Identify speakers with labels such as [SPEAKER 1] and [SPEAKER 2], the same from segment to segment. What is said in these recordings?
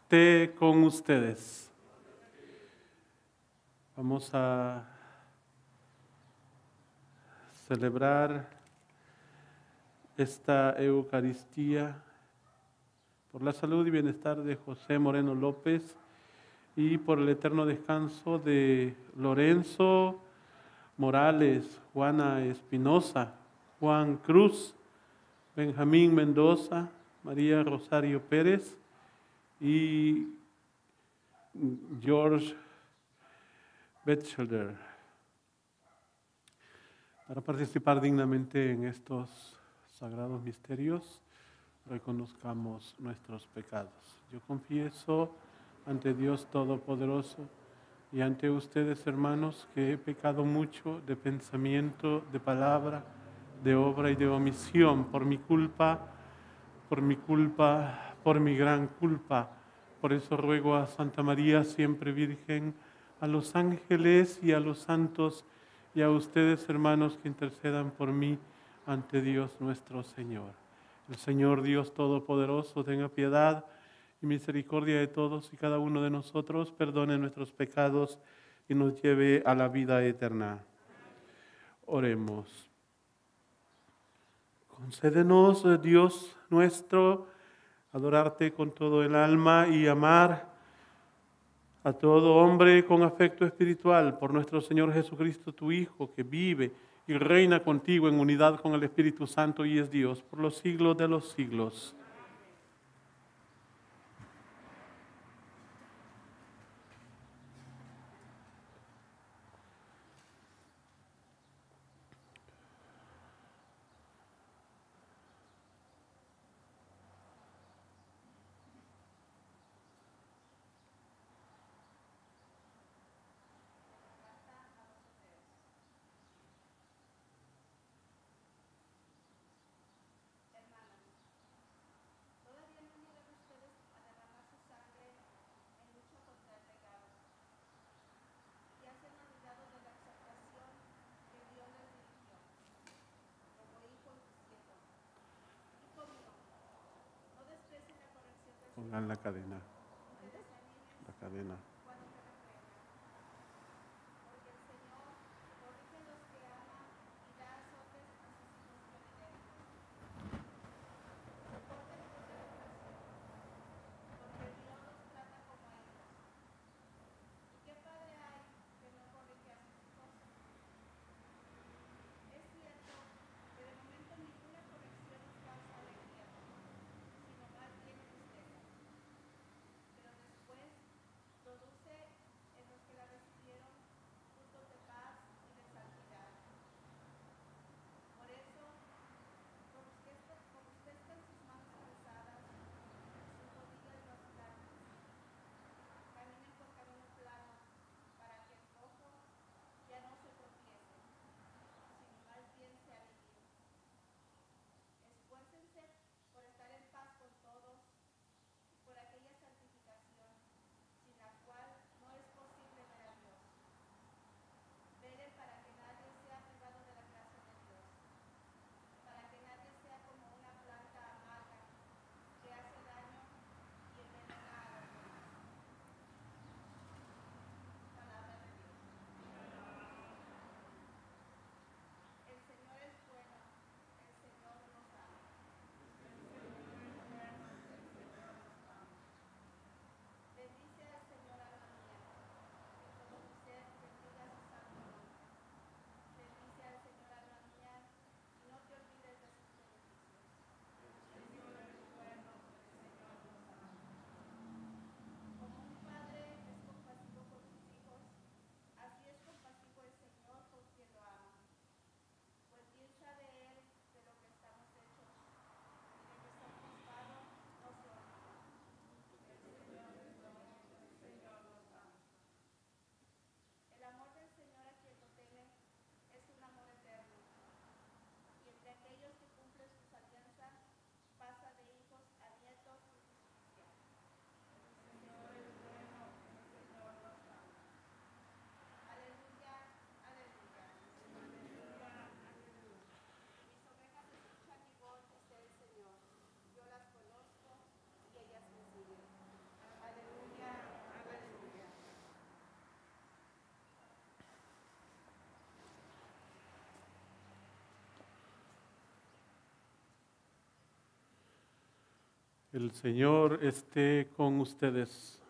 [SPEAKER 1] esté con ustedes. Vamos a celebrar esta Eucaristía por la salud y bienestar de José Moreno López y por el eterno descanso de Lorenzo Morales, Juana Espinosa, Juan Cruz, Benjamín Mendoza, María Rosario Pérez y George Batchelder. Para participar dignamente en estos sagrados misterios, reconozcamos nuestros pecados. Yo confieso ante Dios Todopoderoso y ante ustedes, hermanos, que he pecado mucho de pensamiento, de palabra, de obra y de omisión, por mi culpa, por mi gran culpa. Por eso ruego a Santa María, siempre Virgen, a los ángeles y a los santos, y a ustedes, hermanos, que intercedan por mí ante Dios nuestro Señor. El Señor Dios Todopoderoso tenga piedad y misericordia de todos y cada uno de nosotros, perdone nuestros pecados y nos lleve a la vida eterna. Oremos. Concédenos, Dios nuestro, adorarte con todo el alma y amar a todo hombre con afecto espiritual por nuestro Señor Jesucristo, tu Hijo, que vive y reina contigo en unidad con el Espíritu Santo y es Dios por los siglos de los siglos. Pongan la cadena. La cadena. El Señor esté con ustedes.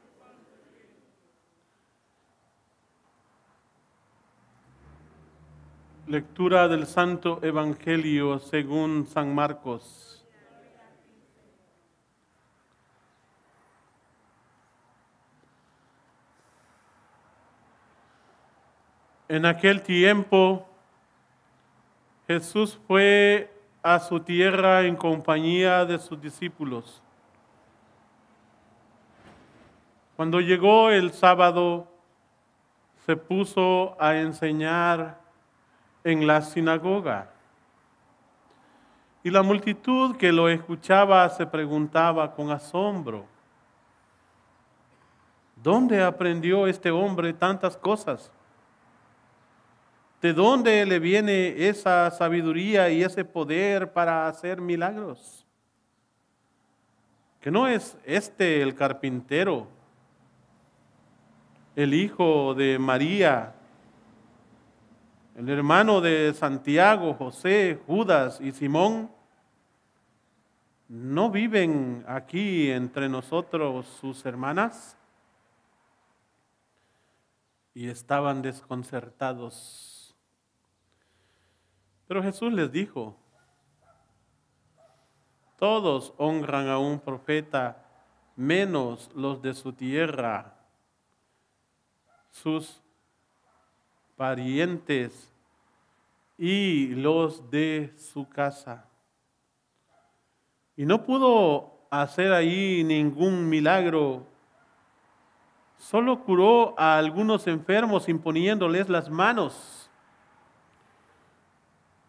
[SPEAKER 1] Lectura del Santo Evangelio según San Marcos. En aquel tiempo, Jesús fue a su tierra en compañía de sus discípulos. Cuando llegó el sábado, se puso a enseñar en la sinagoga. Y la multitud que lo escuchaba se preguntaba con asombro: ¿dónde aprendió este hombre tantas cosas? ¿De dónde le viene esa sabiduría y ese poder para hacer milagros? ¿Que no es este el carpintero, el hijo de María, el hermano de Santiago, José, Judas y Simón? ¿No viven aquí entre nosotros sus hermanas? Y estaban desconcertados. Pero Jesús les dijo: todos honran a un profeta, menos los de su tierra, sus parientes y los de su casa. Y no pudo hacer ahí ningún milagro. Solo curó a algunos enfermos imponiéndoles las manos.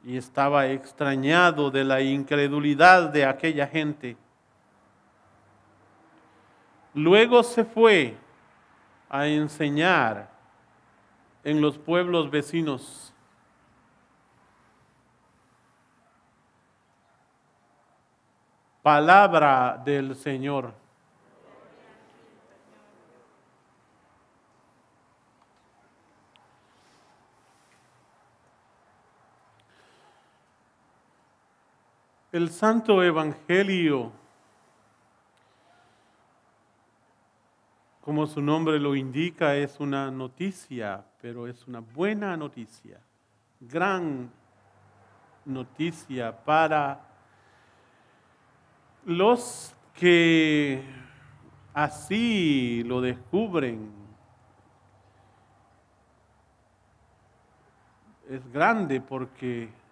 [SPEAKER 1] Y estaba extrañado de la incredulidad de aquella gente. Luego se fue a enseñar en los pueblos vecinos. Palabra del Señor. El Santo Evangelio, como su nombre lo indica, es una noticia, pero es una buena noticia, gran noticia para los que así lo descubren. Es grande porque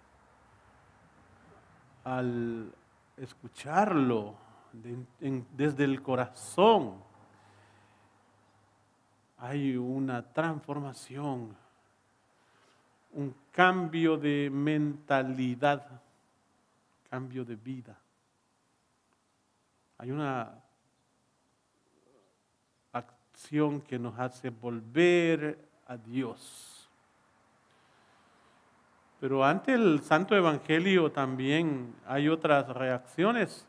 [SPEAKER 1] al escucharlo desde el corazón hay una transformación, un cambio de mentalidad, cambio de vida. Hay una acción que nos hace volver a Dios. Pero ante el Santo Evangelio también hay otras reacciones,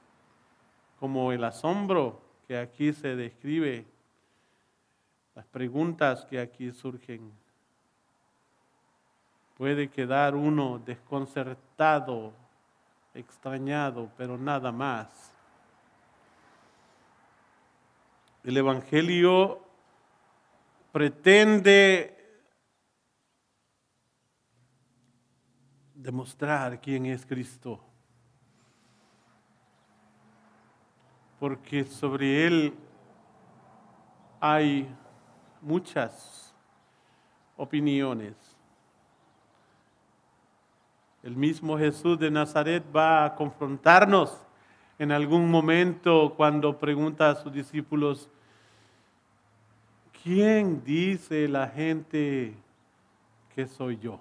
[SPEAKER 1] como el asombro que aquí se describe, las preguntas que aquí surgen. Puede quedar uno desconcertado, extrañado, pero nada más. El Evangelio pretende demostrar quién es Cristo, porque sobre Él hay muchas opiniones. El mismo Jesús de Nazaret va a confrontarnos en algún momento cuando pregunta a sus discípulos: ¿quién dice la gente que soy yo?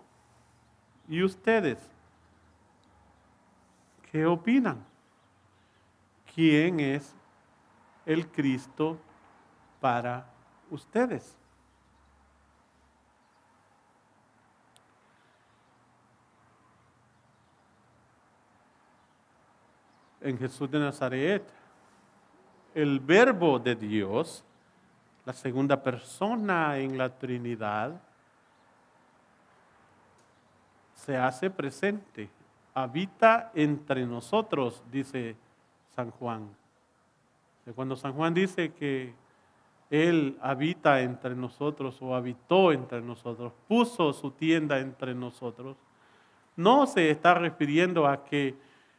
[SPEAKER 1] ¿Y ustedes qué opinan? ¿Quién es el Cristo para ustedes? En Jesús de Nazaret, el Verbo de Dios, la segunda persona en la Trinidad, se hace presente, habita entre nosotros, dice San Juan. De cuando San Juan dice que Él habita entre nosotros o habitó entre nosotros, puso su tienda entre nosotros, no se está refiriendo a que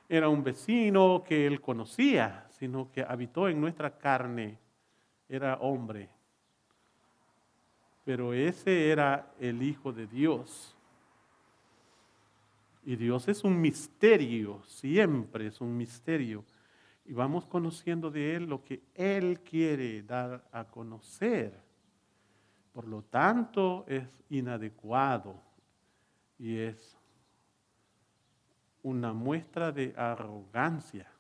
[SPEAKER 1] era un vecino que Él conocía, sino que habitó en nuestra carne, era hombre. Pero ese era el Hijo de Dios. Y Dios es un misterio, siempre es un misterio. Y vamos conociendo de Él lo que Él quiere dar a conocer. Por lo tanto, es inadecuado y es una muestra de arrogancia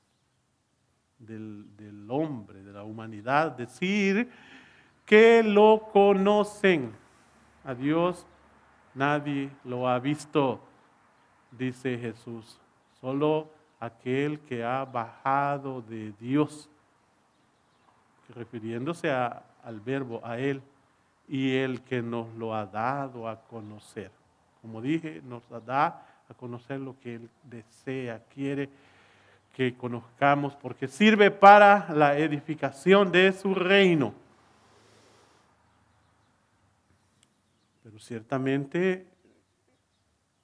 [SPEAKER 1] del hombre, de la humanidad, decir que lo conocen. A Dios nadie lo ha visto, dice Jesús, solo aquel que ha bajado de Dios, refiriéndose al verbo, a Él, y el que nos lo ha dado a conocer. Como dije, nos da a conocer lo que Él desea, quiere que conozcamos, porque sirve para la edificación de su reino. Pero ciertamente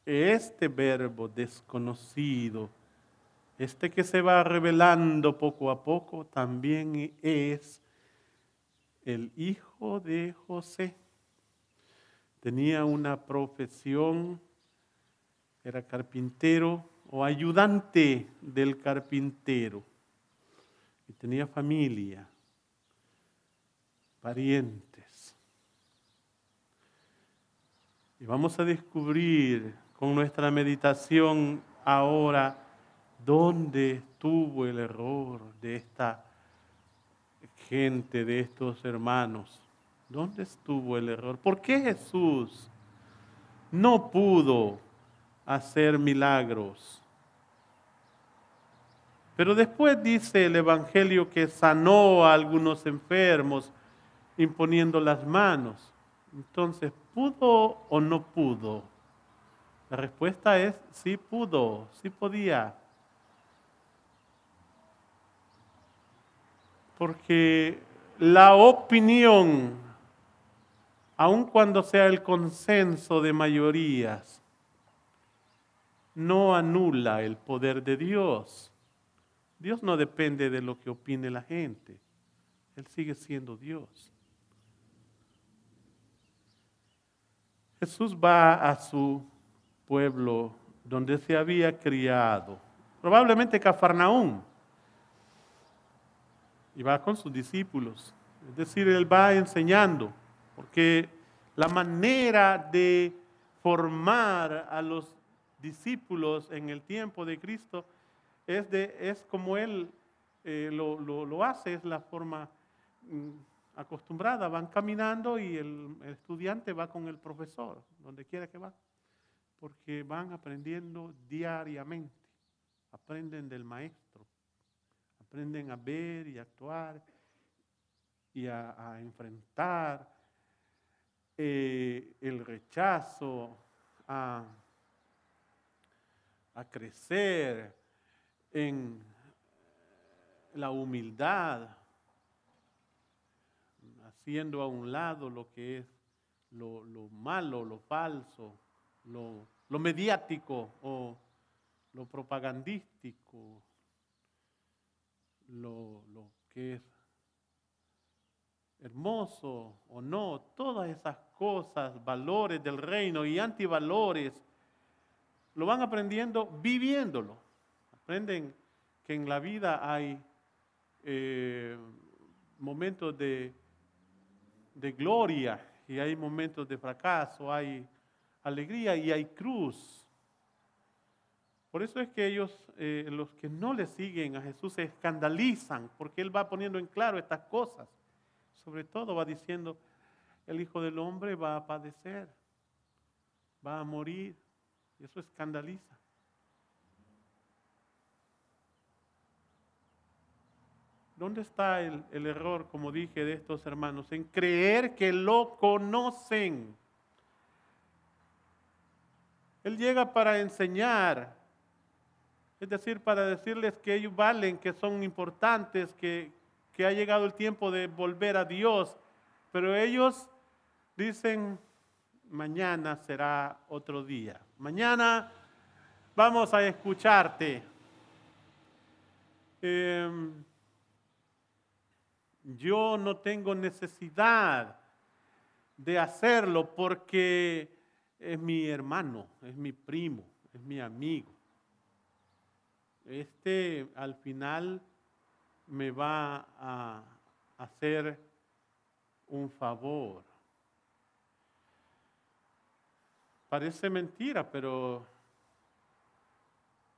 [SPEAKER 1] este verbo desconocido, este que se va revelando poco a poco, también es el hijo de José. Tenía una profesión, era carpintero o ayudante del carpintero. Y tenía familia, parientes. Y vamos a descubrir con nuestra meditación ahora dónde estuvo el error de esta gente, de estos hermanos. ¿Dónde estuvo el error? ¿Por qué Jesús no pudo hacer milagros? Pero después dice el Evangelio que sanó a algunos enfermos imponiendo las manos. Entonces, ¿pudo o no pudo? La respuesta es sí pudo, sí podía. Porque la opinión, aun cuando sea el consenso de mayorías, no anula el poder de Dios. Dios no depende de lo que opine la gente. Él sigue siendo Dios. Jesús va a su pueblo donde se había criado, probablemente Cafarnaúm, y va con sus discípulos. Es decir, Él va enseñando, porque la manera de formar a los discípulos en el tiempo de Cristo es como Él lo hace, es la forma acostumbrada. Van caminando y el estudiante va con el profesor, donde quiera que va, porque van aprendiendo diariamente, aprenden del maestro, aprenden a ver y actuar y a enfrentar el rechazo, a crecer en la humildad, haciendo a un lado lo que es lo malo, lo falso, lo mediático o lo propagandístico, lo que es hermoso o no, todas esas cosas, valores del reino y antivalores, lo van aprendiendo viviéndolo. Aprenden que en la vida hay momentos de gloria y hay momentos de fracaso, hay alegría y hay cruz. Por eso es que ellos, los que no le siguen a Jesús, se escandalizan porque Él va poniendo en claro estas cosas. Sobre todo va diciendo, el Hijo del Hombre va a padecer, va a morir. Y eso escandaliza. ¿Dónde está el error, como dije, de estos hermanos? En creer que lo conocen. Él llega para enseñar, es decir, para decirles que ellos valen, que son importantes, que que ha llegado el tiempo de volver a Dios, pero ellos dicen, mañana será otro día. Mañana vamos a escucharte. Yo no tengo necesidad de hacerlo porque es mi hermano, es mi primo, es mi amigo. Al final me va a hacer un favor. Parece mentira, pero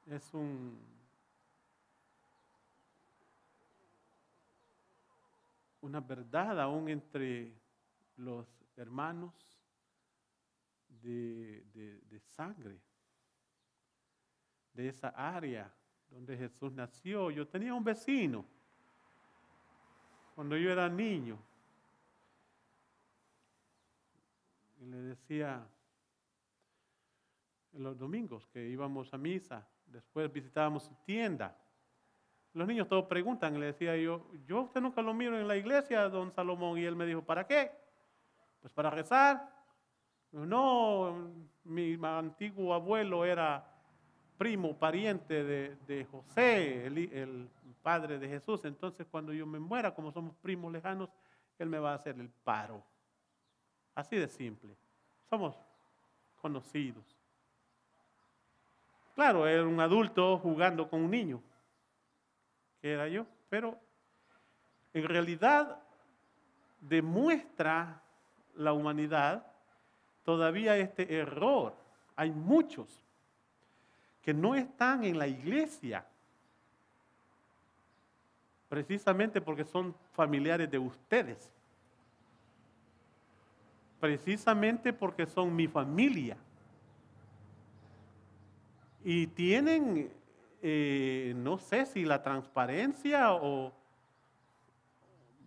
[SPEAKER 1] es una verdad aún entre los hermanos de sangre, de esa área donde Jesús nació. Yo tenía un vecino cuando yo era niño y le decía en los domingos que íbamos a misa, después visitábamos su tienda. Los niños todos preguntan, le decía yo a usted nunca lo miro en la iglesia, don Salomón, y él me dijo, ¿para qué? Pues para rezar. No, mi antiguo abuelo era primo, pariente de José, el padre de Jesús, entonces cuando yo me muera, como somos primos lejanos, él me va a hacer el paro. Así de simple. Somos conocidos. Claro, era un adulto jugando con un niño, que era yo, pero en realidad demuestra la humanidad todavía este error. Hay muchos que no están en la iglesia precisamente porque son familiares de ustedes, precisamente porque son mi familia. Y tienen, no sé si la transparencia o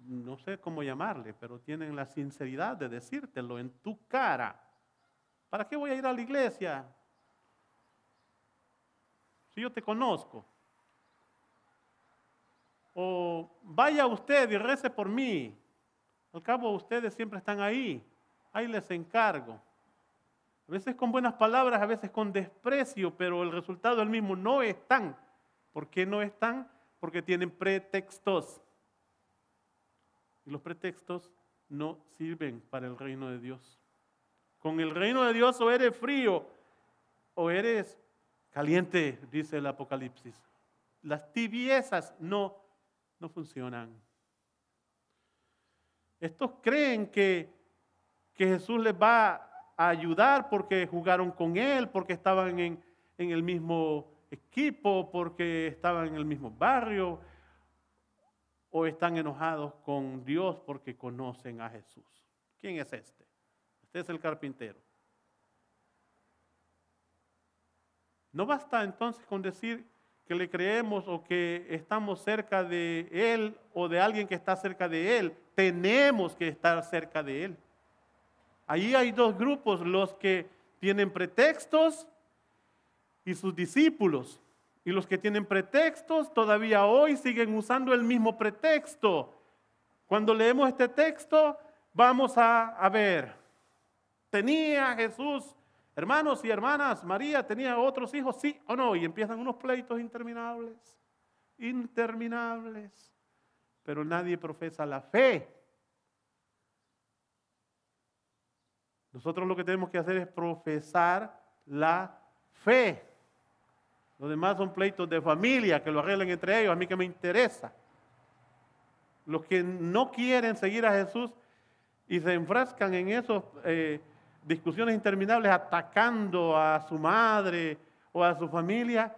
[SPEAKER 1] no sé cómo llamarle, pero tienen la sinceridad de decírtelo en tu cara. ¿Para qué voy a ir a la iglesia si yo te conozco? O vaya usted y rece por mí. Al cabo ustedes siempre están ahí. Ahí les encargo. A veces con buenas palabras, a veces con desprecio, pero el resultado es el mismo. No están. ¿Por qué no están? Porque tienen pretextos. Y los pretextos no sirven para el reino de Dios. Con el reino de Dios o eres frío o eres caliente, dice el Apocalipsis. Las tibiezas no funcionan. Estos creen que Jesús les va a ayudar porque jugaron con Él, porque estaban en el mismo equipo, porque estaban en el mismo barrio, o están enojados con Dios porque conocen a Jesús. ¿Quién es este? Este es el carpintero. No basta entonces con decir que le creemos o que estamos cerca de Él o de alguien que está cerca de Él. Tenemos que estar cerca de Él. Ahí hay dos grupos, los que tienen pretextos y sus discípulos. Y los que tienen pretextos todavía hoy siguen usando el mismo pretexto. Cuando leemos este texto, vamos a ver, ¿tenía Jesús hermanos y hermanas? ¿María tenía otros hijos? ¿Sí o no? Y empiezan unos pleitos interminables, pero nadie profesa la fe. Nosotros lo que tenemos que hacer es profesar la fe. Los demás son pleitos de familia, que lo arreglen entre ellos, a mí que me interesa. Los que no quieren seguir a Jesús y se enfrascan en esas discusiones interminables atacando a su madre o a su familia,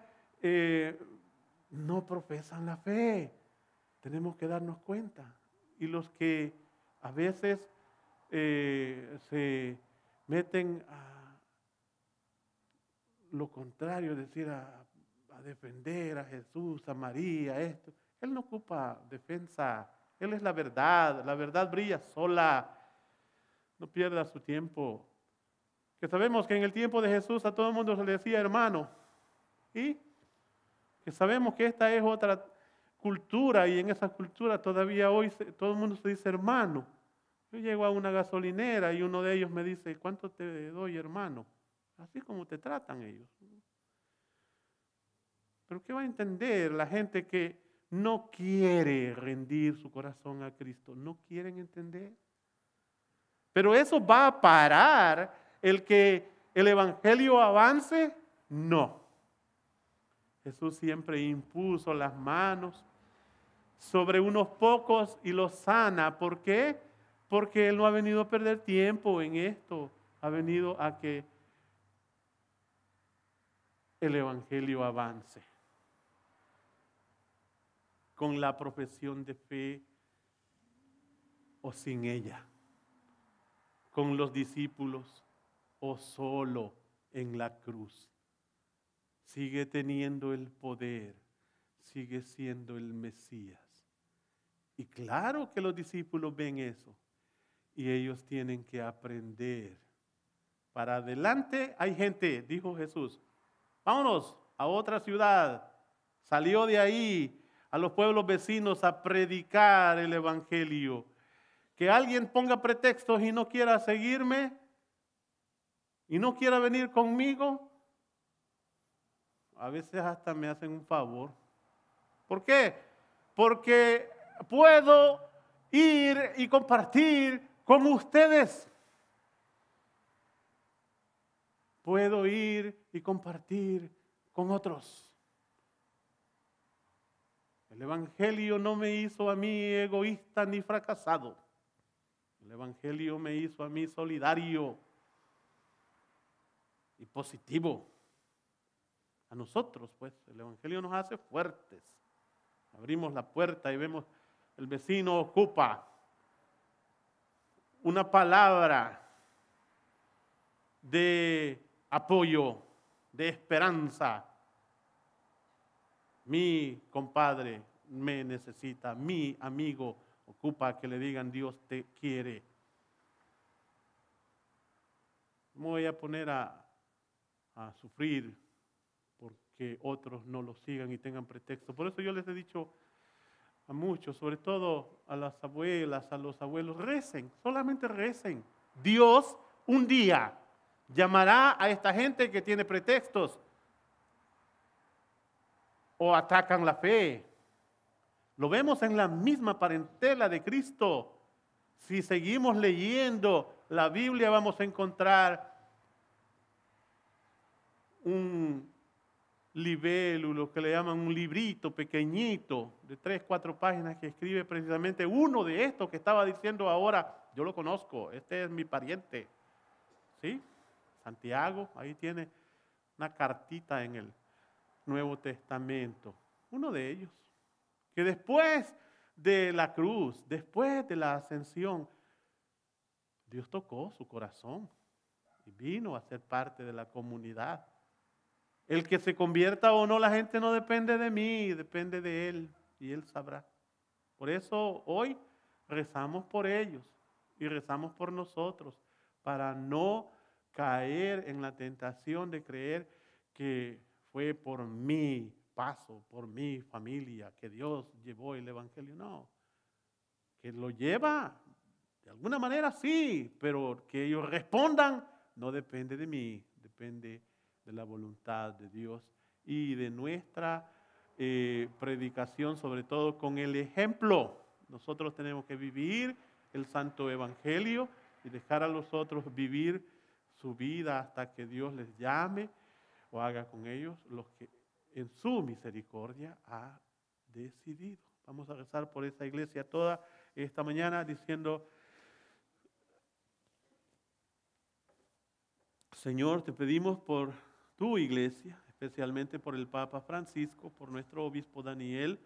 [SPEAKER 1] no profesan la fe. Tenemos que darnos cuenta. Y los que a veces se meten a lo contrario, es decir, a defender a Jesús, a María, esto. Él no ocupa defensa, Él es la verdad brilla sola, no pierda su tiempo. Que sabemos que en el tiempo de Jesús a todo el mundo se le decía hermano, y que sabemos que esta es otra cultura, y en esa cultura todavía hoy todo el mundo se dice hermano. Yo llego a una gasolinera y uno de ellos me dice, ¿cuánto te doy, hermano? Así como te tratan ellos. Pero ¿qué va a entender la gente que no quiere rendir su corazón a Cristo? No quieren entender. Pero eso va a parar el que el evangelio avance. No. Jesús siempre impuso las manos sobre unos pocos y los sana. ¿Por qué? Porque Él no ha venido a perder tiempo en esto. Ha venido a que el evangelio avance. Con la profesión de fe o sin ella. Con los discípulos o solo en la cruz. Sigue teniendo el poder, sigue siendo el Mesías. Y claro que los discípulos ven eso y ellos tienen que aprender. Para adelante hay gente, dijo Jesús, vámonos a otra ciudad. Salió de ahí a los pueblos vecinos a predicar el evangelio. Que alguien ponga pretextos y no quiera seguirme y no quiera venir conmigo, a veces hasta me hacen un favor. ¿Por qué? Porque puedo ir y compartir con ustedes. Puedo ir y compartir con otros. El evangelio no me hizo a mí egoísta ni fracasado. El evangelio me hizo a mí solidario y positivo. A nosotros, pues, el evangelio nos hace fuertes. Abrimos la puerta y vemos el vecino ocupa una palabra de apoyo, de esperanza. Mi compadre me necesita, mi amigo ocupa que le digan Dios te quiere. No me voy a poner a sufrir porque otros no lo sigan y tengan pretexto. Por eso yo les he dicho a muchos, sobre todo a las abuelas, a los abuelos, recen, solamente recen. Dios un día llamará a esta gente que tiene pretextos o atacan la fe. Lo vemos en la misma parentela de Cristo. Si seguimos leyendo la Biblia vamos a encontrar un libélulo que le llaman un librito pequeñito de 3, 4 páginas que escribe precisamente uno de estos que estaba diciendo ahora, yo lo conozco, este es mi pariente, ¿sí? Santiago, ahí tiene una cartita en el Nuevo Testamento, uno de ellos, que después de la cruz, después de la ascensión, Dios tocó su corazón y vino a ser parte de la comunidad. El que se convierta o no la gente no depende de mí, depende de Él y Él sabrá. Por eso hoy rezamos por ellos y rezamos por nosotros para no caer en la tentación de creer que fue por mi paso, por mi familia, que Dios llevó el evangelio. No, que lo lleva de alguna manera sí, pero que ellos respondan no depende de mí, depende de la voluntad de Dios y de nuestra predicación, sobre todo con el ejemplo. Nosotros tenemos que vivir el santo evangelio y dejar a los otros vivir su vida hasta que Dios les llame o haga con ellos los que en su misericordia ha decidido. Vamos a rezar por esa iglesia toda esta mañana diciendo: Señor, te pedimos por tu iglesia, especialmente por el Papa Francisco, por nuestro obispo Daniel,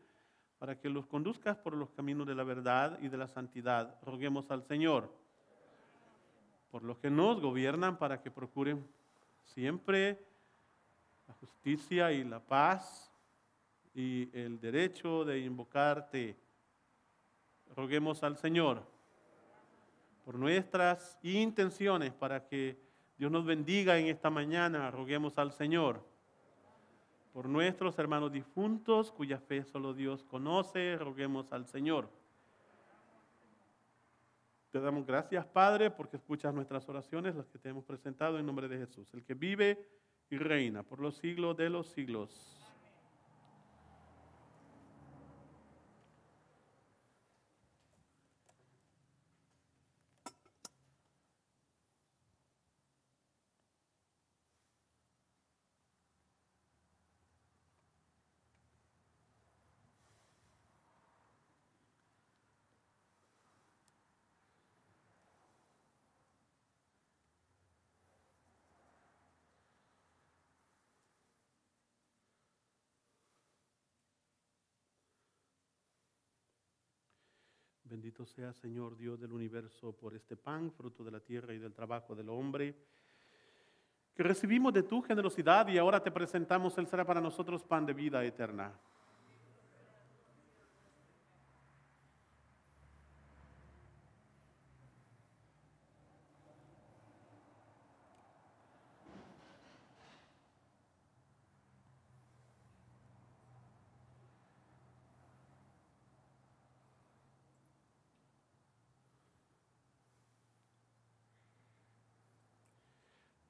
[SPEAKER 1] para que los conduzcas por los caminos de la verdad y de la santidad. Roguemos al Señor por los que nos gobiernan, para que procuren siempre la justicia y la paz y el derecho de invocarte. Roguemos al Señor por nuestras intenciones, para que Dios nos bendiga en esta mañana. Roguemos al Señor Por nuestros hermanos difuntos, cuya fe solo Dios conoce, roguemos al Señor. Te damos gracias, Padre, porque escuchas nuestras oraciones, las que te hemos presentado en nombre de Jesús, el que vive y reina por los siglos de los siglos. Bendito sea, Señor Dios del universo, por este pan, fruto de la tierra y del trabajo del hombre, que recibimos de tu generosidad y ahora te presentamos. Él será para nosotros pan de vida eterna.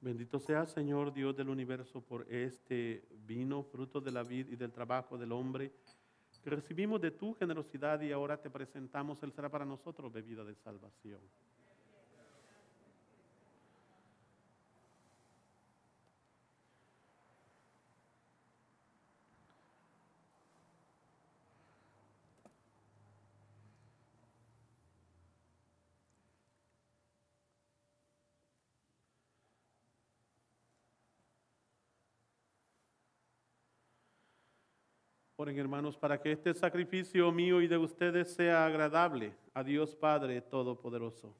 [SPEAKER 1] Bendito sea, Señor Dios del universo, por este vino, fruto de la vid y del trabajo del hombre, que recibimos de tu generosidad y ahora te presentamos. Él será para nosotros bebida de salvación. Oren, hermanos, para que este sacrificio mío y de ustedes sea agradable a Dios Padre Todopoderoso.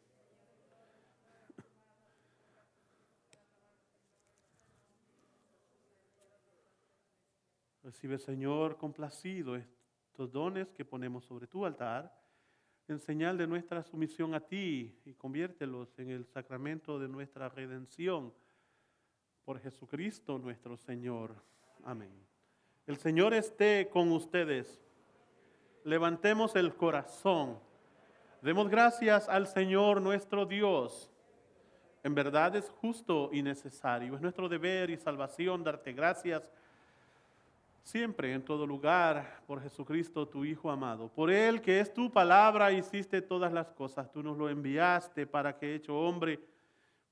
[SPEAKER 1] Recibe, Señor, complacido estos dones que ponemos sobre tu altar, en señal de nuestra sumisión a ti, y conviértelos en el sacramento de nuestra redención por Jesucristo nuestro Señor. Amén. El Señor esté con ustedes. Levantemos el corazón. Demos gracias al Señor nuestro Dios. En verdad es justo y necesario. Es nuestro deber y salvación darte gracias siempre, en todo lugar, por Jesucristo, tu Hijo amado. Por Él, que es tu palabra, hiciste todas las cosas. Tú nos lo enviaste para que, hecho hombre,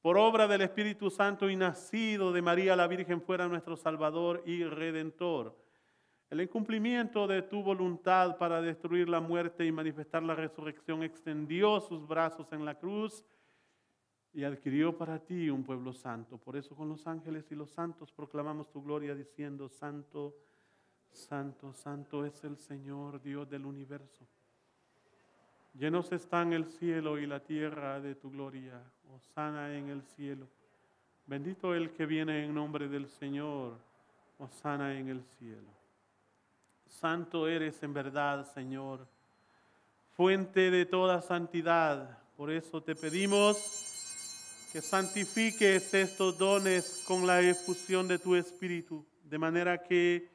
[SPEAKER 1] por obra del Espíritu Santo y nacido de María la Virgen, fuera nuestro Salvador y Redentor. El incumplimiento de tu voluntad para destruir la muerte y manifestar la resurrección, extendió sus brazos en la cruz y adquirió para ti un pueblo santo. Por eso con los ángeles y los santos proclamamos tu gloria diciendo: Santo, Santo, Santo es el Señor, Dios del universo. Llenos están el cielo y la tierra de tu gloria. Hosana en el cielo. Bendito el que viene en nombre del Señor. Hosana en el cielo. Santo eres en verdad, Señor, fuente de toda santidad. Por eso te pedimos que santifiques estos dones con la efusión de tu Espíritu, de manera que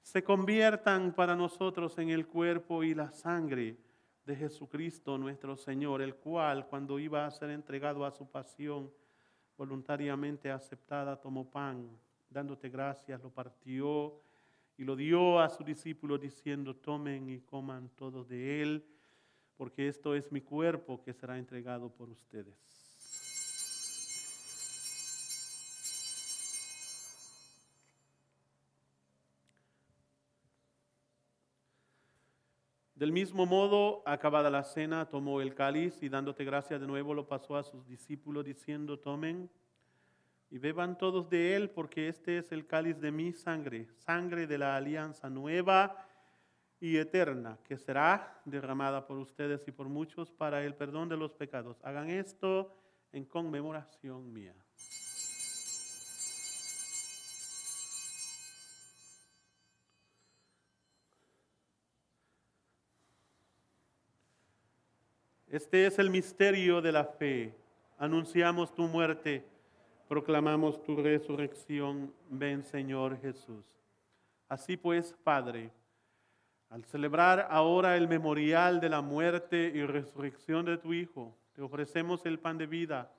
[SPEAKER 1] se conviertan para nosotros en el cuerpo y la sangre de Jesucristo nuestro Señor, el cual, cuando iba a ser entregado a su pasión voluntariamente aceptada, tomó pan, dándote gracias, lo partió y lo dio a sus discípulos diciendo: tomen y coman todos de él, porque esto es mi cuerpo que será entregado por ustedes. Del mismo modo, acabada la cena, tomó el cáliz y dándote gracias de nuevo lo pasó a sus discípulos diciendo: tomen y beban todos de él, porque este es el cáliz de mi sangre, sangre de la alianza nueva y eterna, que será derramada por ustedes y por muchos para el perdón de los pecados. Hagan esto en conmemoración mía. Este es el misterio de la fe. Anunciamos tu muerte, proclamamos tu resurrección. Ven, Señor Jesús. Así pues, Padre, al celebrar ahora el memorial de la muerte y resurrección de tu Hijo, te ofrecemos el pan de vida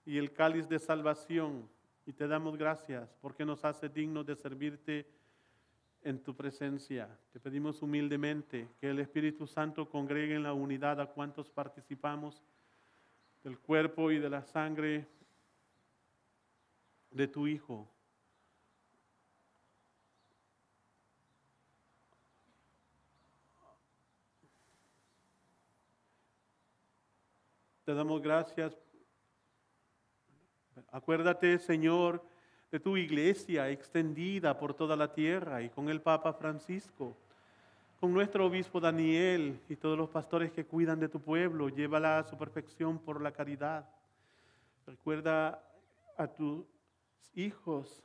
[SPEAKER 1] y el cáliz de salvación y te damos gracias porque nos hace dignos de servirte en tu presencia. Te pedimos humildemente que el Espíritu Santo congregue en la unidad a cuantos participamos del cuerpo y de la sangre de tu Hijo. Te damos gracias. Acuérdate, Señor, de tu iglesia extendida por toda la tierra y con el Papa Francisco, con nuestro obispo Daniel y todos los pastores que cuidan de tu pueblo. Llévala a su perfección por la caridad. Recuerda a tus hijos,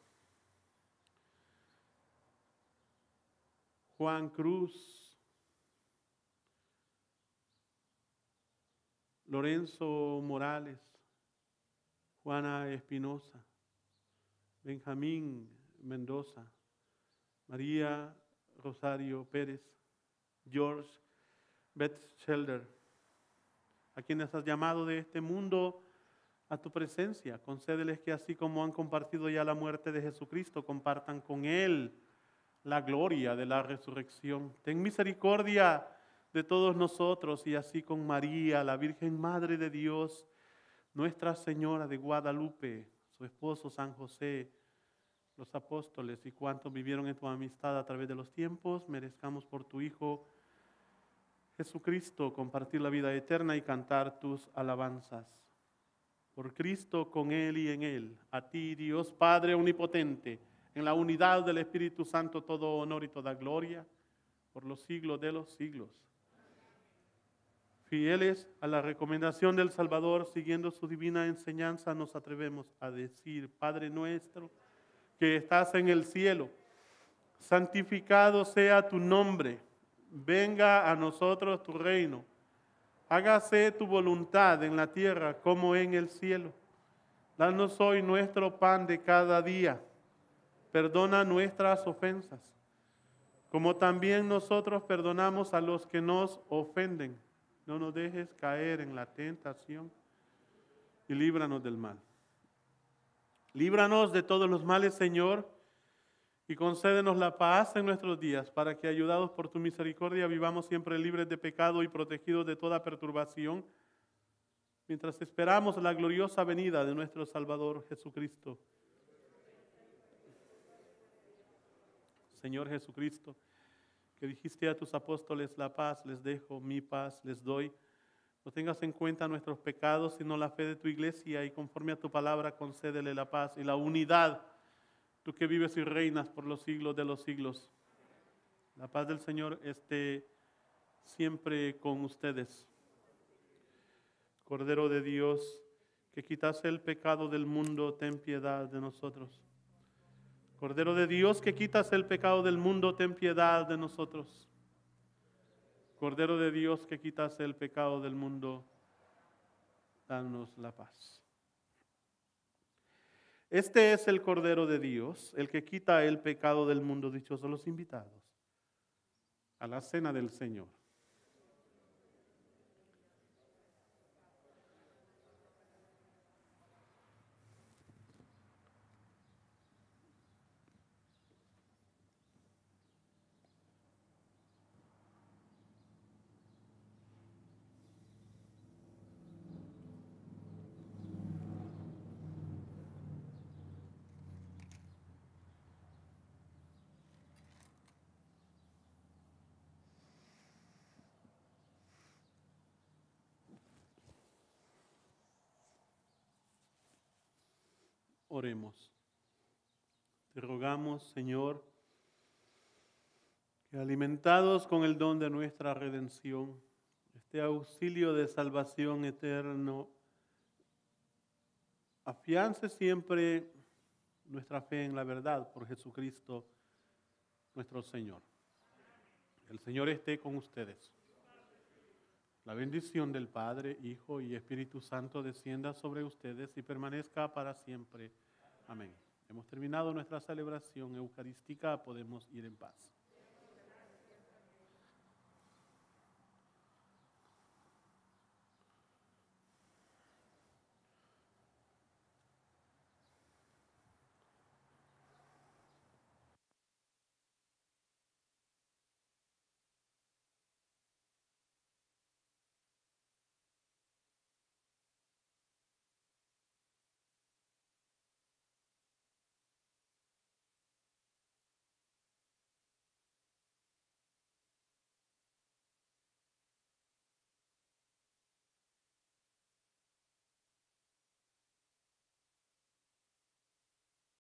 [SPEAKER 1] Juan Cruz, Lorenzo Morales, Juana Espinosa, Benjamín Mendoza, María Rosario Pérez, George Batchelder, a quienes has llamado de este mundo a tu presencia. Concédeles que así como han compartido ya la muerte de Jesucristo, compartan con Él la gloria de la resurrección. Ten misericordia de todos nosotros y así con María, la Virgen Madre de Dios, Nuestra Señora de Guadalupe, su esposo San José, los apóstoles y cuantos vivieron en tu amistad a través de los tiempos, merezcamos por tu Hijo Jesucristo compartir la vida eterna y cantar tus alabanzas. Por Cristo, con Él y en Él, a ti, Dios Padre omnipotente, en la unidad del Espíritu Santo, todo honor y toda gloria, por los siglos de los siglos. Fieles a la recomendación del Salvador, siguiendo su divina enseñanza, nos atrevemos a decir: Padre nuestro, que estás en el cielo, santificado sea tu nombre, venga a nosotros tu reino, hágase tu voluntad en la tierra como en el cielo. Danos hoy nuestro pan de cada día, perdona nuestras ofensas, como también nosotros perdonamos a los que nos ofenden. No nos dejes caer en la tentación y líbranos del mal. Líbranos de todos los males, Señor, y concédenos la paz en nuestros días, para que, ayudados por tu misericordia, vivamos siempre libres de pecado y protegidos de toda perturbación, mientras esperamos la gloriosa venida de nuestro Salvador Jesucristo. Señor Jesucristo, que dijiste a tus apóstoles: la paz les dejo, mi paz les doy. No tengas en cuenta nuestros pecados, sino la fe de tu iglesia, y conforme a tu palabra concédele la paz y la unidad, tú que vives y reinas por los siglos de los siglos. La paz del Señor esté siempre con ustedes. Cordero de Dios, que quitas el pecado del mundo, ten piedad de nosotros. Cordero de Dios, que quitas el pecado del mundo, ten piedad de nosotros. Cordero de Dios, que quitas el pecado del mundo, danos la paz. Este es el Cordero de Dios, el que quita el pecado del mundo. Dichosos los invitados a la cena del Señor. Oremos. Te rogamos, Señor, que alimentados con el don de nuestra redención, este auxilio de salvación eterno, afiance siempre nuestra fe en la verdad por Jesucristo nuestro Señor. El Señor esté con ustedes. La bendición del Padre, Hijo y Espíritu Santo descienda sobre ustedes y permanezca para siempre. Amén. Hemos terminado nuestra celebración eucarística, podemos ir en paz.